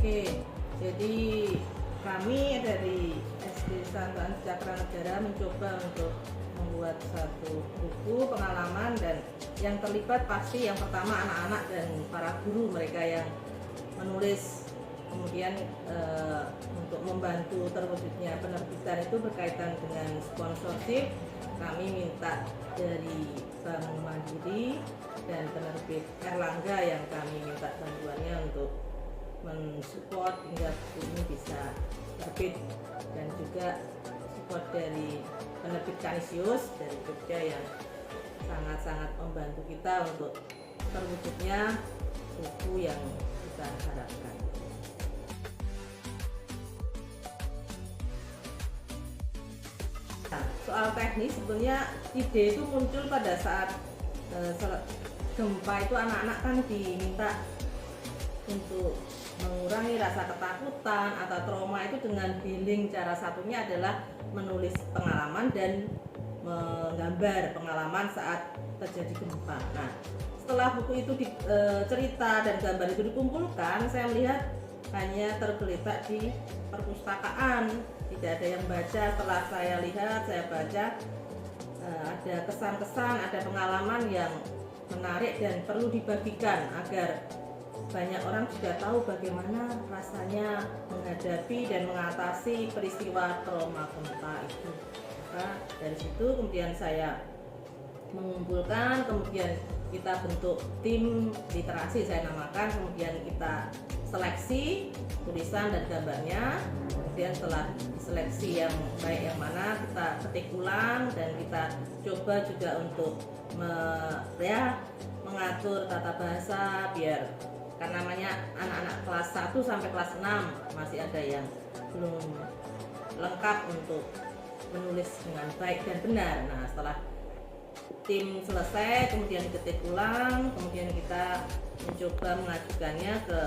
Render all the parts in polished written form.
Oke, jadi kami dari SD Santunan Sejahtera Negara mencoba untuk membuat satu buku pengalaman, dan yang terlibat pasti yang pertama anak-anak dan para guru mereka yang menulis. Kemudian untuk membantu terwujudnya penerbitan itu berkaitan dengan sponsorship, kami minta dari Bank Mandiri dan penerbit Erlangga yang kami minta bantuannya untuk mensupport hingga buku ini bisa terbit, dan juga support dari penerbit Kanisius dari Jogja yang sangat-sangat membantu kita untuk terwujudnya buku yang kita harapkan. Nah, soal teknis sebenarnya ide itu muncul pada saat gempa itu anak-anak kan diminta untuk mengurangi rasa ketakutan atau trauma itu dengan healing. Cara satunya adalah menulis pengalaman dan menggambar pengalaman saat terjadi gempa. Nah, setelah buku itu cerita dan gambar itu dikumpulkan, saya melihat hanya tergeletak di perpustakaan, tidak ada yang baca. Setelah saya lihat, saya baca, ada kesan-kesan, ada pengalaman yang menarik dan perlu dibagikan agar banyak orang juga tahu bagaimana rasanya menghadapi dan mengatasi peristiwa trauma gempa itu. Maka dari situ kemudian saya mengumpulkan, kemudian kita bentuk tim literasi saya namakan, kemudian kita seleksi tulisan dan gambarnya. Kemudian setelah seleksi yang baik yang mana kita ketik ulang, dan kita coba juga untuk mengatur tata bahasa, biar karena namanya anak-anak kelas 1 sampai kelas 6 masih ada yang belum lengkap untuk menulis dengan baik dan benar. Nah, setelah tim selesai kemudian diketik ulang, kemudian kita mencoba mengajukannya ke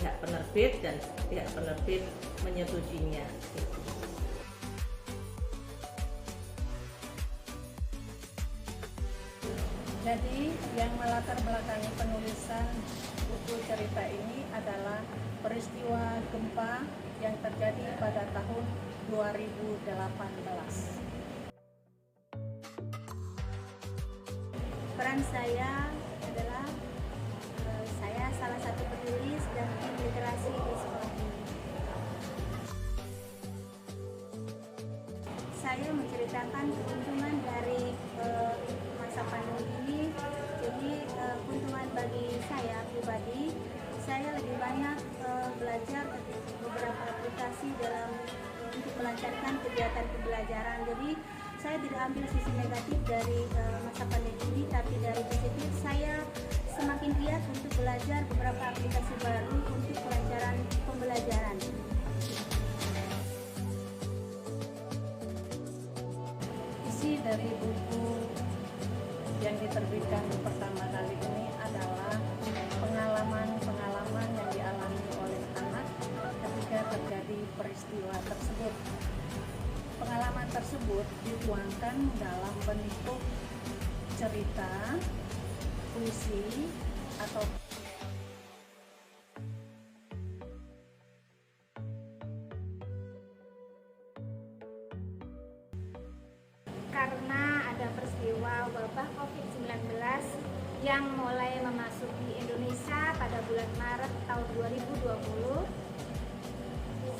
pihak penerbit dan pihak penerbit menyetujuinya. Jadi yang melatar belakangi penulisan buku cerita ini adalah peristiwa gempa yang terjadi pada tahun 2018. Peran saya adalah saya salah satu penulis dan tim literasi di sekolah ini. Saya menceritakan keuntungan dari masa pandemi ini. Jadi keuntungan bagi saya pribadi, saya lebih banyak belajar beberapa aplikasi dalam untuk melancarkan kegiatan pembelajaran. Jadi saya tidak ambil sisi negatif dari masa pandemi ini, tapi dari positif saya semakin giat untuk belajar beberapa aplikasi baru untuk kelancaran pembelajaran. Isi dari buku yang diterbitkan pertama kali ini adalah pengalaman-pengalaman yang dialami oleh anak ketika terjadi peristiwa tersebut. Pengalaman tersebut dituangkan dalam bentuk cerita, puisi, atau Karena ada peristiwa wabah COVID-19 yang mulai memasuki Indonesia pada bulan Maret tahun 2020,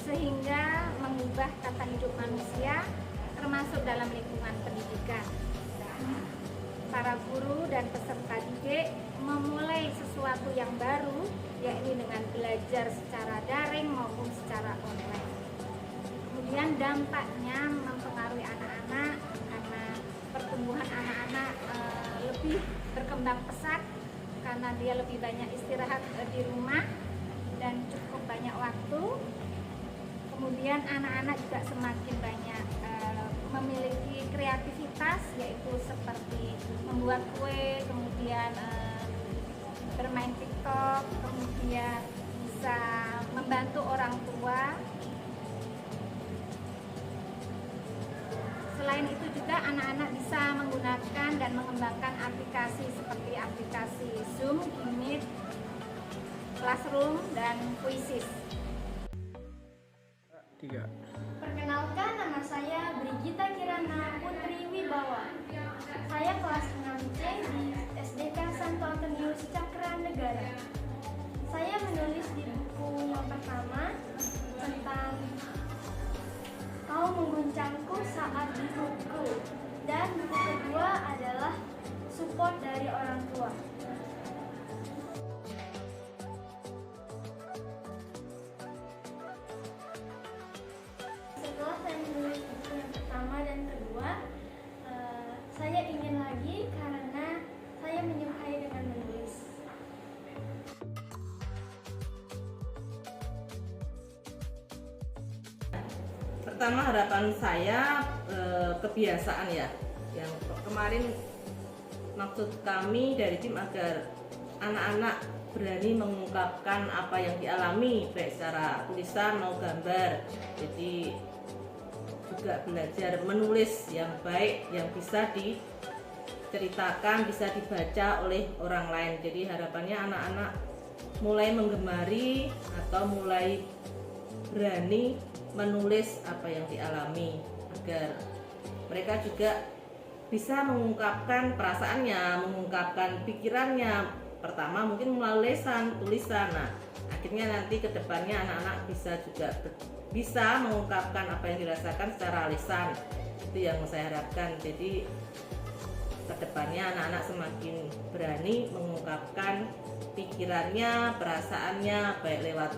sehingga mengubah tata hidup manusia termasuk dalam lingkungan pendidikan. Para guru dan peserta didik memulai sesuatu yang baru, yakni dengan belajar secara daring maupun secara online. Kemudian dampaknya mempengaruhi anak-anak karena pertumbuhan anak-anak lebih berkembang pesat karena dia lebih banyak istirahat di rumah dan cukup banyak waktu. Kemudian anak-anak juga semakin banyak memiliki kreativitas, yaitu seperti membuat kue, kemudian bermain TikTok, kemudian bisa membantu orang tua. Selain itu juga anak-anak bisa menggunakan dan mengembangkan aplikasi seperti aplikasi Zoom, Meet, Classroom, dan Quizzes. 3. Perkenalkan, nama saya Brigita Kirana Putri Wibawa. Saya kelas 6C di SDK Santo Antonius Cakra Negara. Saya menulis di buku yang pertama tentang Kau Mengguncangku Saat Dipukul, dan buku kedua adalah Support dari Orang Tua. Setelah saya menulis buku yang pertama dan kedua, saya ingin lagi karena saya menyukai dengan menulis. Pertama, harapan saya kebiasaan ya. Yang kemarin maksud kami dari tim agar anak-anak berani mengungkapkan apa yang dialami baik secara tulisan maupun gambar. Jadi juga belajar menulis yang baik yang bisa diceritakan, bisa dibaca oleh orang lain. Jadi harapannya anak-anak mulai menggemari atau mulai berani menulis apa yang dialami agar mereka juga bisa mengungkapkan perasaannya, mengungkapkan pikirannya. Pertama mungkin melalui tulisan. Nah, akhirnya nanti ke depannya anak-anak bisa juga bisa mengungkapkan apa yang dirasakan secara lisan. Itu yang saya harapkan. Jadi ke depannya anak-anak semakin berani mengungkapkan pikirannya, perasaannya baik lewat